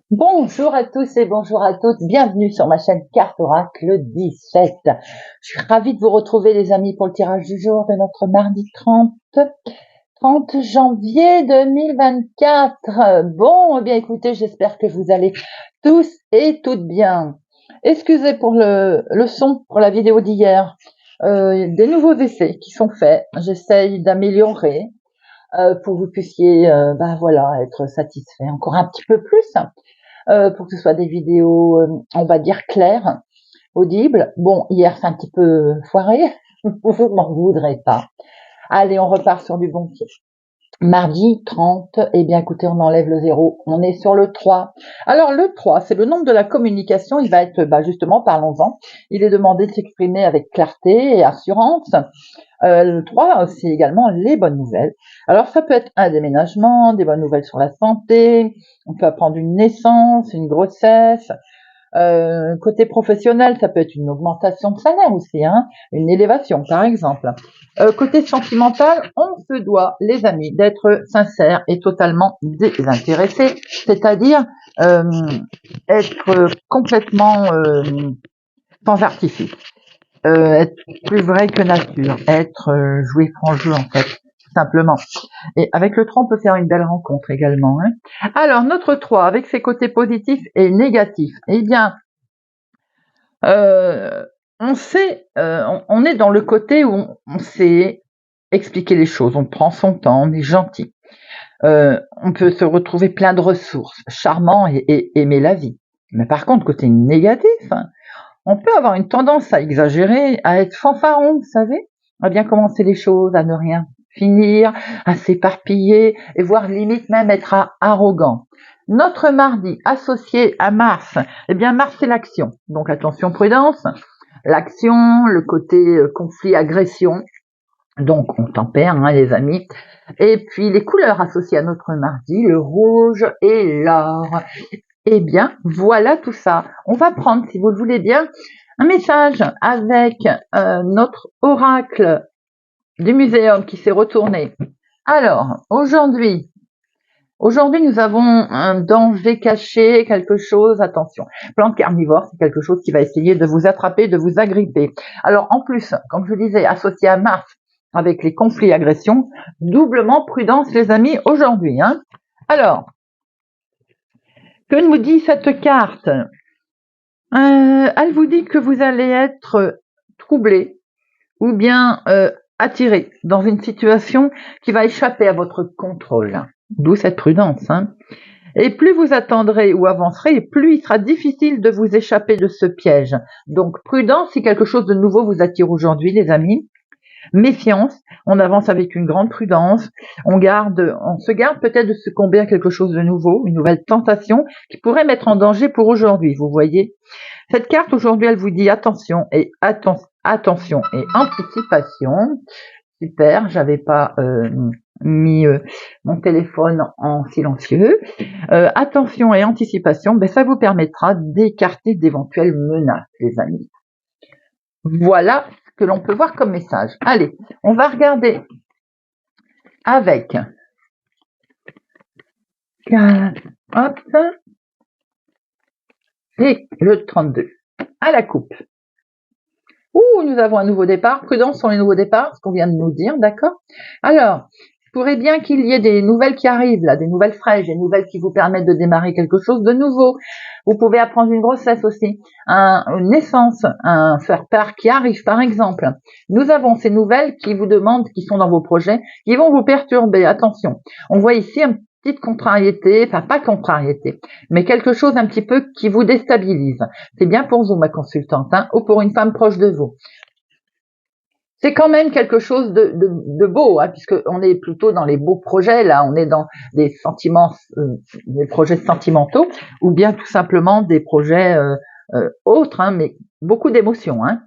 Bonjour à tous et bonjour à toutes, bienvenue sur ma chaîne Carte Oracle 17. Je suis ravie de vous retrouver les amis pour le tirage du jour de notre mardi 30 janvier 2024. Bon, eh bien écoutez, j'espère que vous allez tous et toutes bien. Excusez pour le son, pour la vidéo d'hier. Des nouveaux essais qui sont faits, j'essaye d'améliorer pour que vous puissiez voilà, être satisfait encore un petit peu plus. Pour que ce soit des vidéos, on va dire claires, audibles. Bon, hier c'est un petit peu foiré, vous m'en voudrez pas. Allez, on repart sur du bon pied. Mardi 30, eh bien écoutez, on enlève le 0, on est sur le 3. Alors le 3, c'est le nombre de la communication, il va être, justement, parlons-en, il est demandé de s'exprimer avec clarté et assurance. Le 3, c'est également les bonnes nouvelles. Alors ça peut être un déménagement, des bonnes nouvelles sur la santé, on peut apprendre une naissance, une grossesse. Côté professionnel, ça peut être une augmentation de salaire aussi, hein, une élévation par exemple. Côté sentimental, on se doit, les amis, d'être sincère et totalement désintéressé, c'est-à-dire être complètement sans artifice, être plus vrai que nature, être jouer franc jeu en fait, tout simplement. Et avec le 3, on peut faire une belle rencontre également. Hein. Alors, notre 3, avec ses côtés positifs et négatifs, eh bien, on sait, on est dans le côté où on sait expliquer les choses, on prend son temps, on est gentil. On peut se retrouver plein de ressources, charmant et aimer la vie. Mais par contre, côté négatif, hein, on peut avoir une tendance à exagérer, à être fanfaron, vous savez, à bien commencer les choses, à ne rien finir, à s'éparpiller, et voire limite même être arrogant. Notre mardi associé à Mars, eh bien Mars c'est l'action, donc attention prudence, l'action, le côté conflit, agression, donc on tempère hein, les amis, et puis les couleurs associées à notre mardi, le rouge et l'or. Eh bien, voilà tout ça. On va prendre, si vous le voulez bien, un message avec notre oracle du muséum qui s'est retourné. Alors, aujourd'hui, nous avons un danger caché, quelque chose, attention. Plante carnivore, c'est quelque chose qui va essayer de vous attraper, de vous agripper. Alors, en plus, comme je disais, associé à Mars, avec les conflits et agressions, doublement prudence, les amis, aujourd'hui. Hein. Alors, que nous dit cette carte? Elle vous dit que vous allez être troublé ou bien attiré dans une situation qui va échapper à votre contrôle. D'où cette prudence. Hein. Et plus vous attendrez ou avancerez, plus il sera difficile de vous échapper de ce piège. Donc prudence si quelque chose de nouveau vous attire aujourd'hui, les amis. Méfiance, on avance avec une grande prudence, on se garde peut-être de succomber à quelque chose de nouveau, une nouvelle tentation qui pourrait mettre en danger pour aujourd'hui, vous voyez. Cette carte aujourd'hui, elle vous dit attention et attention et anticipation. Super, j'avais pas mis mon téléphone en silencieux. Attention et anticipation, ça vous permettra d'écarter d'éventuelles menaces, les amis. Voilà ce que l'on peut voir comme message. Allez, on va regarder avec hop, et le 32 à la coupe. Ouh, nous avons un nouveau départ. Prudence sur les nouveaux départs, ce qu'on vient de nous dire, d'accord? Alors, il pourrait bien qu'il y ait des nouvelles qui arrivent, là, des nouvelles fraîches, des nouvelles qui vous permettent de démarrer quelque chose de nouveau. Vous pouvez apprendre une grossesse aussi, une naissance, un faire part qui arrive, par exemple. Nous avons ces nouvelles qui vous demandent, qui sont dans vos projets, qui vont vous perturber. Attention. On voit ici un petite contrariété, enfin pas contrariété, mais quelque chose un petit peu qui vous déstabilise. C'est bien pour vous, ma consultante, hein, ou pour une femme proche de vous. C'est quand même quelque chose de beau, hein, puisqu'on est plutôt dans les beaux projets, là, on est dans des sentiments, des projets sentimentaux, ou bien tout simplement des projets autres, hein, mais beaucoup d'émotions. Hein.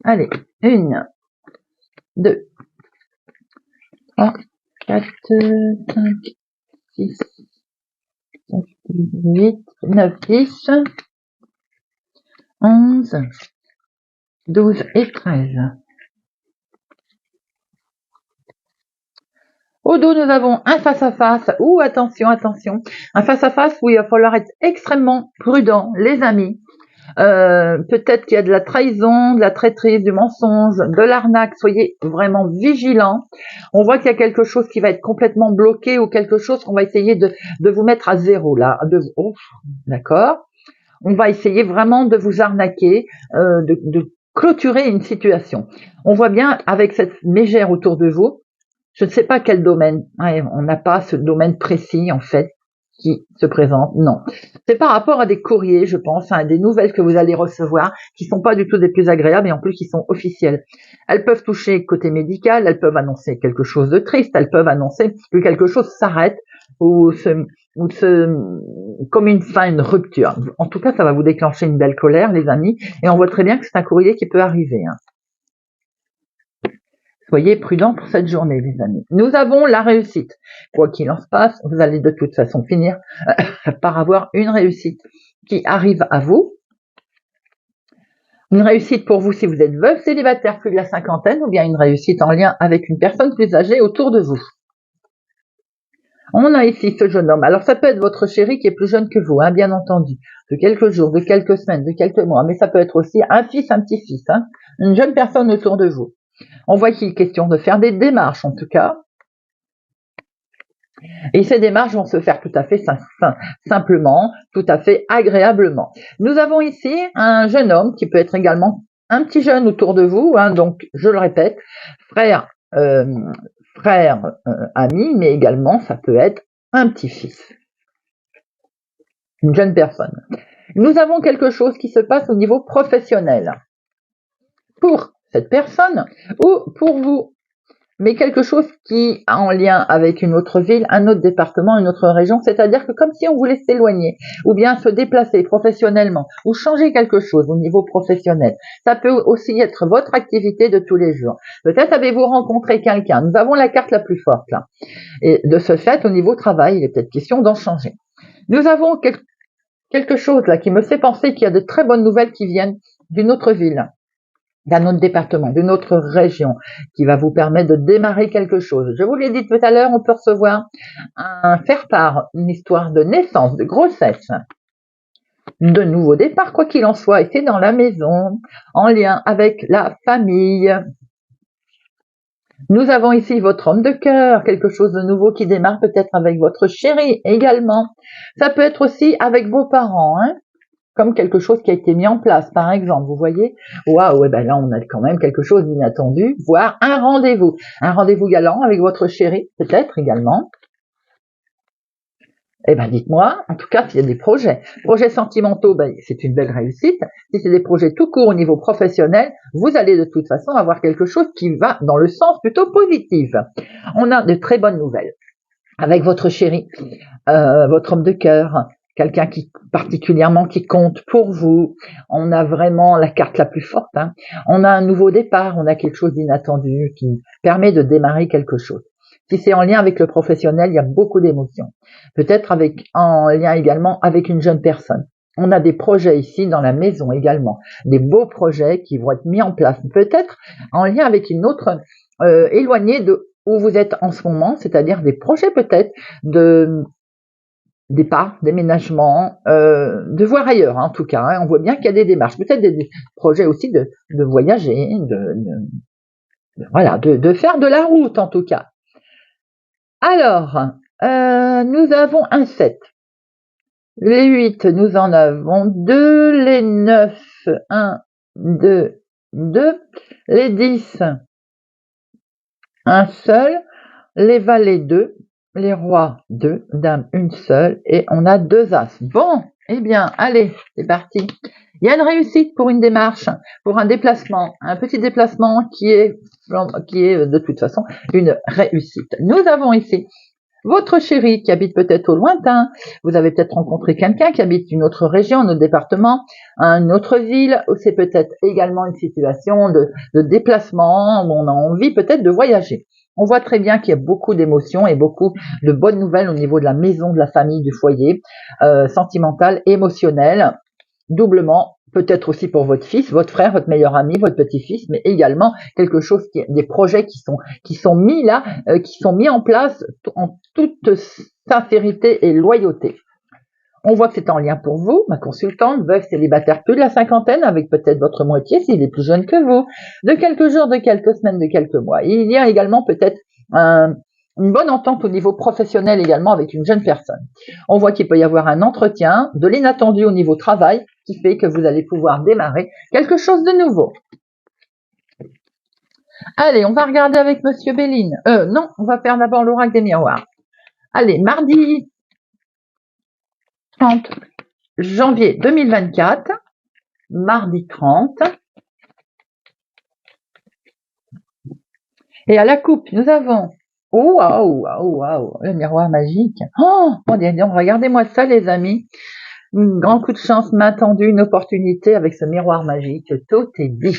Allez, 1, 2, 3, 4, 5, 6, 7, 8, 9, 10, 11, 12 et 13. Au dos, nous avons un face-à-face, ou attention, attention, un face-à-face où il va falloir être extrêmement prudent, les amis. Peut-être qu'il y a de la trahison, de la traîtrise, du mensonge, de l'arnaque. Soyez vraiment vigilants. On voit qu'il y a quelque chose qui va être complètement bloqué ou quelque chose qu'on va essayer de vous mettre à zéro là. D'accord. On va essayer vraiment de vous arnaquer, de clôturer une situation. On voit bien avec cette mégère autour de vous. Je ne sais pas quel domaine. Ouais, on n'a pas ce domaine précis en fait qui se présente, non. C'est par rapport à des courriers, je pense, à des nouvelles que vous allez recevoir, qui sont pas du tout des plus agréables et en plus qui sont officielles. Elles peuvent toucher côté médical, elles peuvent annoncer quelque chose de triste, elles peuvent annoncer que quelque chose s'arrête ou comme une fin, une rupture. En tout cas, ça va vous déclencher une belle colère, les amis, et on voit très bien que c'est un courrier qui peut arriver. Soyez prudents pour cette journée, les amis. Nous avons la réussite. Quoi qu'il en se passe, vous allez de toute façon finir par avoir une réussite qui arrive à vous. Une réussite pour vous si vous êtes veuve, célibataire, plus de la cinquantaine, ou bien une réussite en lien avec une personne plus âgée autour de vous. On a ici ce jeune homme. Alors ça peut être votre chéri qui est plus jeune que vous, hein, bien entendu, de quelques jours, de quelques semaines, de quelques mois, mais ça peut être aussi un fils, un petit-fils, hein, une jeune personne autour de vous. On voit qu'il est question de faire des démarches, en tout cas. Et ces démarches vont se faire tout à fait simplement, tout à fait agréablement. Nous avons ici un jeune homme qui peut être également un petit jeune autour de vous, hein, donc je le répète, frère, ami, mais également ça peut être un petit-fils, une jeune personne. Nous avons quelque chose qui se passe au niveau professionnel pour cette personne ou pour vous, mais quelque chose qui a en lien avec une autre ville, un autre département, une autre région, c'est-à-dire que comme si on voulait s'éloigner ou bien se déplacer professionnellement ou changer quelque chose au niveau professionnel. Ça peut aussi être votre activité de tous les jours. Peut-être avez-vous rencontré quelqu'un. Nous avons la carte la plus forte là. Et de ce fait, au niveau travail, il est peut-être question d'en changer. Nous avons quelque chose là qui me fait penser qu'il y a de très bonnes nouvelles qui viennent d'une autre ville, d'un autre département, d'une autre région, qui va vous permettre de démarrer quelque chose. Je vous l'ai dit tout à l'heure, on peut recevoir un faire-part, une histoire de naissance, de grossesse, de nouveau départ, quoi qu'il en soit, et c'est dans la maison, en lien avec la famille. Nous avons ici votre homme de cœur, quelque chose de nouveau qui démarre peut-être avec votre chéri également. Ça peut être aussi avec vos parents, hein, comme quelque chose qui a été mis en place, par exemple, vous voyez. Waouh, ouais, ben là, on a quand même quelque chose d'inattendu, voire un rendez-vous galant avec votre chéri, peut-être également. Eh ben, dites-moi, en tout cas, s'il y a des projets sentimentaux, ben, c'est une belle réussite. Si c'est des projets tout court au niveau professionnel, vous allez de toute façon avoir quelque chose qui va dans le sens plutôt positif. On a de très bonnes nouvelles avec votre chéri, votre homme de cœur, quelqu'un qui particulièrement qui compte pour vous. On a vraiment la carte la plus forte, hein. On a un nouveau départ, on a quelque chose d'inattendu qui permet de démarrer quelque chose. Si c'est en lien avec le professionnel, il y a beaucoup d'émotions. Peut-être en lien également avec une jeune personne. On a des projets ici dans la maison également, des beaux projets qui vont être mis en place. Peut-être en lien avec une autre éloignée de où vous êtes en ce moment, c'est-à-dire des projets peut-être de départ, déménagement, de voir ailleurs, hein, en tout cas. Hein, on voit bien qu'il y a des démarches, peut-être des projets aussi de voyager, de faire de la route en tout cas. Alors, nous avons un 7. Les 8, nous en avons 2. Les 9, 1, 2, 2. Les 10, un seul. Les valets, 2. Les rois, 2. Dames, une seule. Et on a 2 as. Bon, eh bien, allez, c'est parti. Il y a une réussite pour une démarche, pour un déplacement, un petit déplacement qui est de toute façon une réussite. Nous avons ici votre chéri qui habite peut-être au lointain. Vous avez peut-être rencontré quelqu'un qui habite une autre région, un autre département, une autre ville. C'est peut-être également une situation de déplacement où on a envie peut-être de voyager. On voit très bien qu'il y a beaucoup d'émotions et beaucoup de bonnes nouvelles au niveau de la maison, de la famille, du foyer, sentimental, émotionnel, doublement peut-être aussi pour votre fils, votre frère, votre meilleur ami, votre petit-fils, mais également quelque chose des projets qui sont mis là, qui sont mis en place en toute sincérité et loyauté. On voit que c'est en lien pour vous, ma consultante, veuve célibataire plus de la cinquantaine, avec peut-être votre moitié s'il est plus jeune que vous, de quelques jours, de quelques semaines, de quelques mois. Il y a également peut-être une bonne entente au niveau professionnel également avec une jeune personne. On voit qu'il peut y avoir un entretien, de l'inattendu au niveau travail, qui fait que vous allez pouvoir démarrer quelque chose de nouveau. Allez, on va regarder avec Monsieur Béline. Non, on va faire d'abord l'oracle des miroirs. Allez, mardi 30 janvier 2024, mardi 30. Et à la coupe, nous avons, oh waouh, waouh, waouh, le miroir magique. Oh, regardez-moi ça les amis. Un grand coup de chance, main tendue, une opportunité avec ce miroir magique. Tout est dit.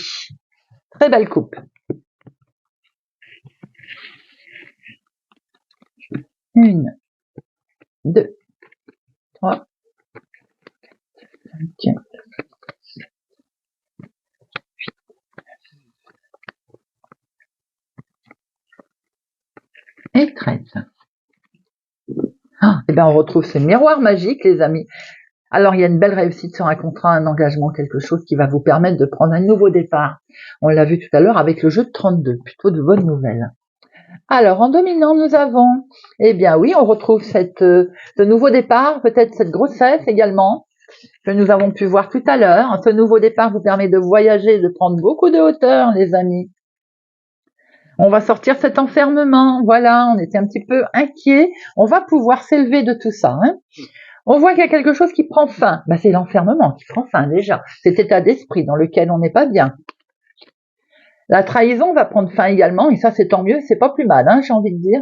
Très belle coupe. Une, deux, trois, cinq, et 13. Et bien on retrouve ce miroir magique les amis. Alors il y a une belle réussite sur un contrat, un engagement, quelque chose qui va vous permettre de prendre un nouveau départ. On l'a vu tout à l'heure avec le jeu de 32, plutôt de bonnes nouvelles. Alors en dominant nous avons, eh bien oui, on retrouve ce nouveau départ, peut-être cette grossesse également, que nous avons pu voir tout à l'heure. Ce nouveau départ vous permet de voyager, de prendre beaucoup de hauteur les amis. On va sortir cet enfermement, voilà, on était un petit peu inquiet, on va pouvoir s'élever de tout ça. On voit qu'il y a quelque chose qui prend fin, c'est l'enfermement qui prend fin déjà, cet état d'esprit dans lequel on n'est pas bien. La trahison va prendre fin également, et ça c'est tant mieux, c'est pas plus mal, j'ai envie de dire.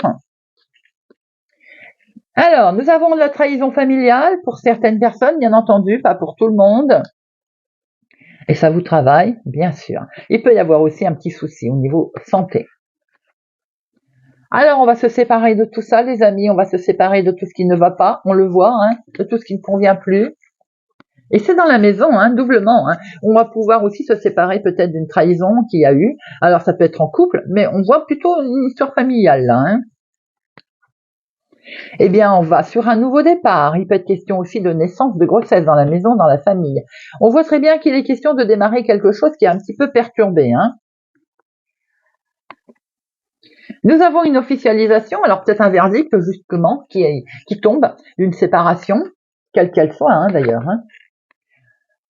Alors, nous avons de la trahison familiale pour certaines personnes, bien entendu, pas pour tout le monde. Et ça vous travaille, bien sûr. Il peut y avoir aussi un petit souci au niveau santé. Alors, on va se séparer de tout ça, les amis. On va se séparer de tout ce qui ne va pas. On le voit, de tout ce qui ne convient plus. Et c'est dans la maison, doublement. On va pouvoir aussi se séparer peut-être d'une trahison qu'il y a eu. Alors, ça peut être en couple, mais on voit plutôt une histoire familiale, là. Eh bien, on va sur un nouveau départ. Il peut être question aussi de naissance, de grossesse dans la maison, dans la famille. On voit très bien qu'il est question de démarrer quelque chose qui est un petit peu perturbé. Nous avons une officialisation, alors peut-être un verdict justement qui tombe d'une séparation, quelle qu'elle soit d'ailleurs.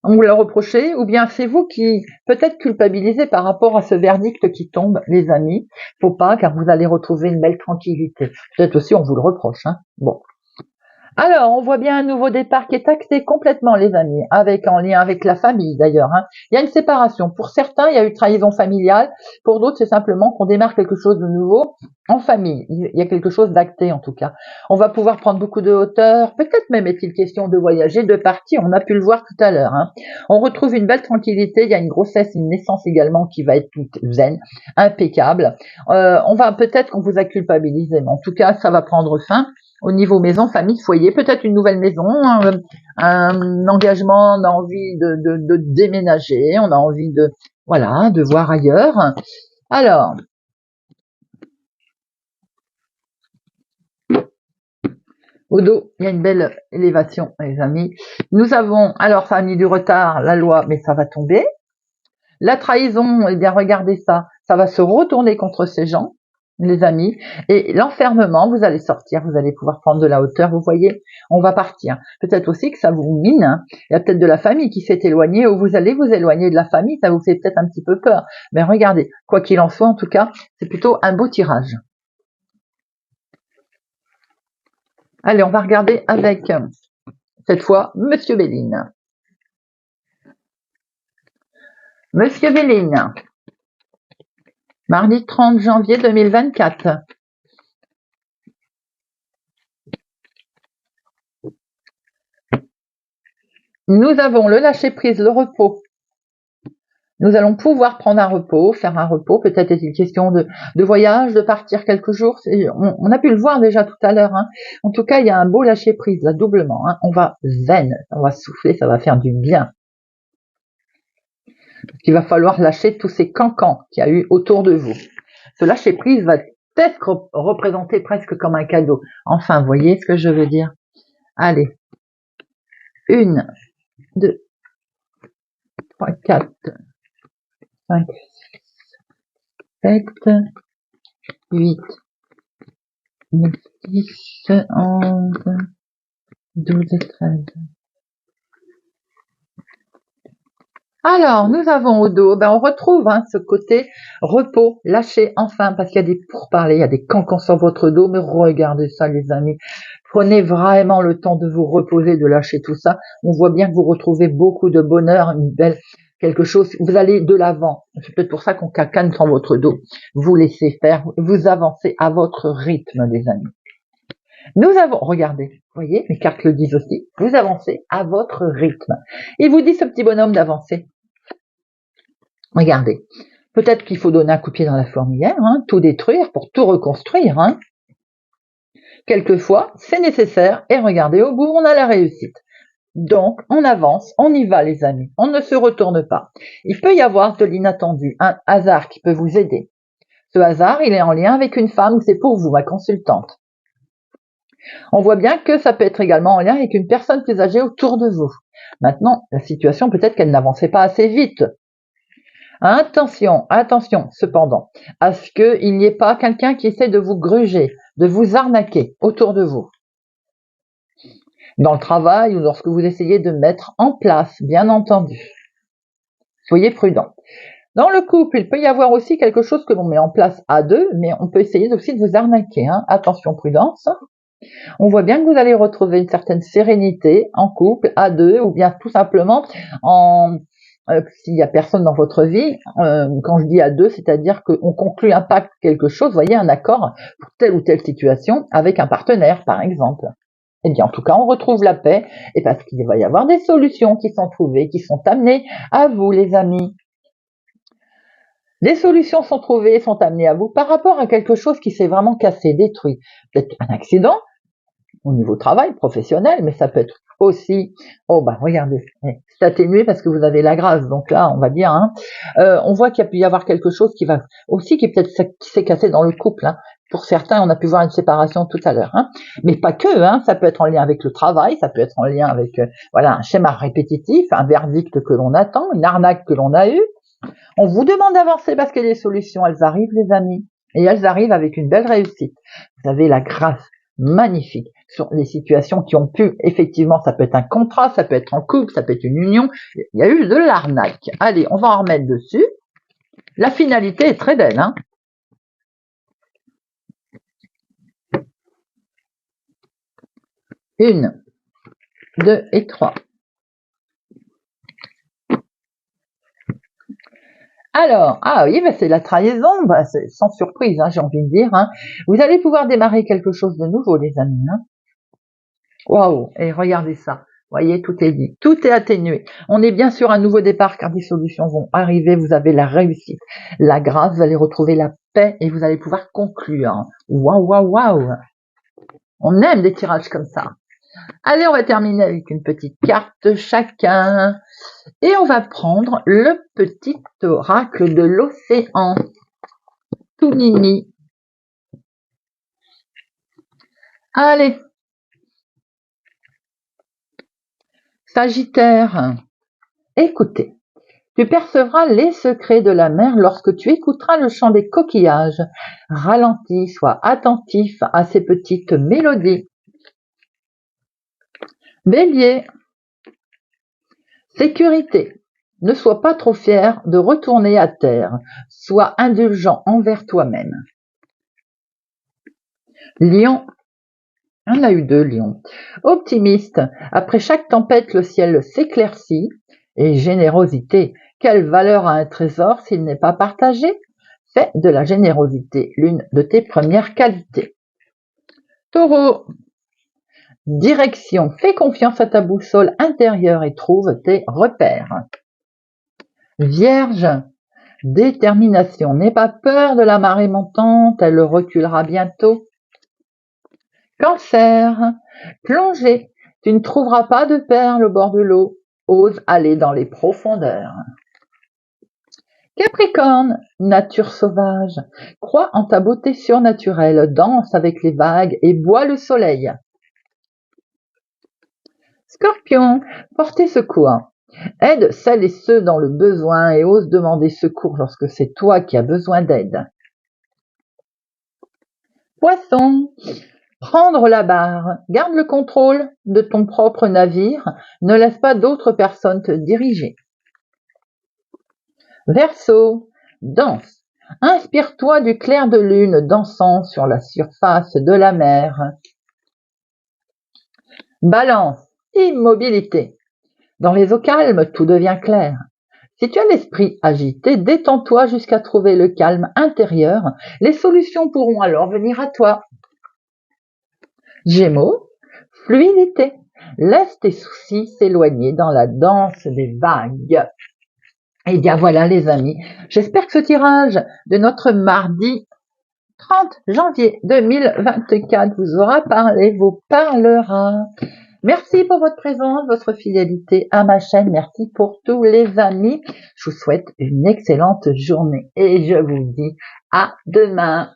On vous l'a reproché, ou bien c'est vous qui peut-être culpabilisez par rapport à ce verdict qui tombe, les amis. Faut pas, car vous allez retrouver une belle tranquillité. Peut-être aussi on vous le reproche. Bon. Alors, on voit bien un nouveau départ qui est acté complètement, les amis, en lien avec la famille d'ailleurs. Il y a une séparation. Pour certains, il y a eu trahison familiale. Pour d'autres, c'est simplement qu'on démarre quelque chose de nouveau en famille. Il y a quelque chose d'acté en tout cas. On va pouvoir prendre beaucoup de hauteur. Peut-être même est-il question de voyager, de partir. On a pu le voir tout à l'heure. On retrouve une belle tranquillité. Il y a une grossesse, une naissance également qui va être toute zen, impeccable. On va peut-être qu'on vous a culpabilisé, mais en tout cas, ça va prendre fin. Au niveau maison, famille, foyer, peut-être une nouvelle maison, un engagement, on a envie de déménager, on a envie de voir ailleurs. Alors, au dos, il y a une belle élévation, les amis. Nous avons, alors ça a mis du retard, la loi, mais ça va tomber. La trahison, eh bien regardez ça, ça va se retourner contre ces gens. Les amis, et l'enfermement, vous allez sortir, vous allez pouvoir prendre de la hauteur, vous voyez, on va partir. Peut-être aussi que ça vous mine, il y a peut-être de la famille qui s'est éloignée, ou vous allez vous éloigner de la famille, ça vous fait peut-être un petit peu peur. Mais regardez, quoi qu'il en soit, en tout cas, c'est plutôt un beau tirage. Allez, on va regarder avec, cette fois, Monsieur Béline. Monsieur Béline, mardi 30 janvier 2024. Nous avons le lâcher-prise, le repos. Nous allons pouvoir prendre un repos, faire un repos. Peut-être est-il question de voyage, de partir quelques jours. On a pu le voir déjà tout à l'heure. En tout cas, il y a un beau lâcher-prise, là, doublement. On va zen, on va souffler, ça va faire du bien. Il va falloir lâcher tous ces cancans qu'il y a eu autour de vous. Ce lâcher-prise va être représenté presque comme un cadeau. Enfin, vous voyez ce que je veux dire? Allez. 1, 2, 3, 4, 5, 7, 8, 9, 10, 11, 12 et 13. Alors, nous avons au dos, on retrouve ce côté repos, lâcher enfin, parce qu'il y a des pourparlers, il y a des cancans sur votre dos, mais regardez ça les amis. Prenez vraiment le temps de vous reposer, de lâcher tout ça. On voit bien que vous retrouvez beaucoup de bonheur, une belle quelque chose, vous allez de l'avant. C'est peut-être pour ça qu'on cacane sur votre dos. Vous laissez faire, vous avancez à votre rythme les amis. Nous avons, regardez, vous voyez, mes cartes le disent aussi, vous avancez à votre rythme. Il vous dit ce petit bonhomme d'avancer. Regardez, peut-être qu'il faut donner un coup de pied dans la fourmilière, tout détruire pour tout reconstruire. Quelquefois, c'est nécessaire et regardez, au bout, on a la réussite. Donc, on avance, on y va les amis, on ne se retourne pas. Il peut y avoir de l'inattendu, un hasard qui peut vous aider. Ce hasard, il est en lien avec une femme, c'est pour vous, ma consultante. On voit bien que ça peut être également en lien avec une personne plus âgée autour de vous. Maintenant, la situation, peut-être qu'elle n'avançait pas assez vite. Attention, cependant, à ce qu'il n'y ait pas quelqu'un qui essaie de vous gruger, de vous arnaquer autour de vous. Dans le travail ou lorsque vous essayez de mettre en place, bien entendu. Soyez prudent. Dans le couple, il peut y avoir aussi quelque chose que l'on met en place à deux, mais on peut essayer aussi de vous arnaquer. Attention, prudence. On voit bien que vous allez retrouver une certaine sérénité en couple, à deux, ou bien tout simplement s'il y a personne dans votre vie. Quand je dis à deux, c'est-à-dire qu'on conclut un pacte, quelque chose, vous voyez, un accord pour telle ou telle situation avec un partenaire, par exemple. Eh bien, en tout cas, on retrouve la paix, et parce qu'il va y avoir des solutions qui sont trouvées, qui sont amenées à vous, les amis. Des solutions sont trouvées, sont amenées à vous par rapport à quelque chose qui s'est vraiment cassé, détruit. Peut-être un accident, au niveau travail, professionnel, mais ça peut être aussi, regardez, c'est atténué parce que vous avez la grâce, donc là, on va dire, on voit qu'il y a pu y avoir quelque chose qui peut-être qui s'est cassé dans le couple, Pour certains, on a pu voir une séparation tout à l'heure, mais pas que, ça peut être en lien avec le travail, ça peut être en lien avec, un schéma répétitif, un verdict que l'on attend, une arnaque que l'on a eue. On vous demande d'avancer parce que les solutions, elles arrivent, les amis, et elles arrivent avec une belle réussite. Vous avez la grâce magnifique sur les situations qui ont pu, effectivement, ça peut être un contrat, ça peut être en couple, ça peut être une union. Il y a eu de l'arnaque. Allez, on va en remettre dessus. La finalité est très belle, 1, 2 et 3. Alors, oui, c'est la trahison, c'est sans surprise, j'ai envie de dire. Vous allez pouvoir démarrer quelque chose de nouveau, les amis. Waouh, et regardez ça. Voyez, tout est dit, tout est atténué. On est bien sur un nouveau départ car des solutions vont arriver, vous avez la réussite, la grâce, vous allez retrouver la paix et vous allez pouvoir conclure. Waouh, waouh, waouh. On aime des tirages comme ça. Allez, on va terminer avec une petite carte chacun. Et on va prendre le petit oracle de l'océan. Tout mini. Allez. Sagittaire. Écoutez. Tu percevras les secrets de la mer lorsque tu écouteras le chant des coquillages. Ralentis, sois attentif à ces petites mélodies. Bélier. Sécurité. Ne sois pas trop fier de retourner à terre. Sois indulgent envers toi-même. Lion. On a eu 2 lions. Optimiste. Après chaque tempête, le ciel s'éclaircit. Et générosité. Quelle valeur a un trésor s'il n'est pas partagé? Fais de la générosité l'une de tes premières qualités. Taureau. Direction. Fais confiance à ta boussole intérieure et trouve tes repères. Vierge. Détermination. N'aie pas peur de la marée montante, elle reculera bientôt. Cancer. Plongée. Tu ne trouveras pas de perles au bord de l'eau. Ose aller dans les profondeurs. Capricorne, nature sauvage, crois en ta beauté surnaturelle, danse avec les vagues et bois le soleil. Scorpion, portez secours. Aide celles et ceux dans le besoin et ose demander secours lorsque c'est toi qui as besoin d'aide. Poisson, prendre la barre, garde le contrôle de ton propre navire, ne laisse pas d'autres personnes te diriger. Verseau, danse, inspire-toi du clair de lune dansant sur la surface de la mer. Balance, immobilité. Dans les eaux calmes, tout devient clair. Si tu as l'esprit agité, détends-toi jusqu'à trouver le calme intérieur. Les solutions pourront alors venir à toi. Gémeaux, fluidité. Laisse tes soucis s'éloigner dans la danse des vagues. Eh bien voilà les amis, j'espère que ce tirage de notre mardi 30 janvier 2024 vous aura parlé, vous parlera. Merci pour votre présence, votre fidélité à ma chaîne. Merci pour tous les amis. Je vous souhaite une excellente journée et je vous dis à demain.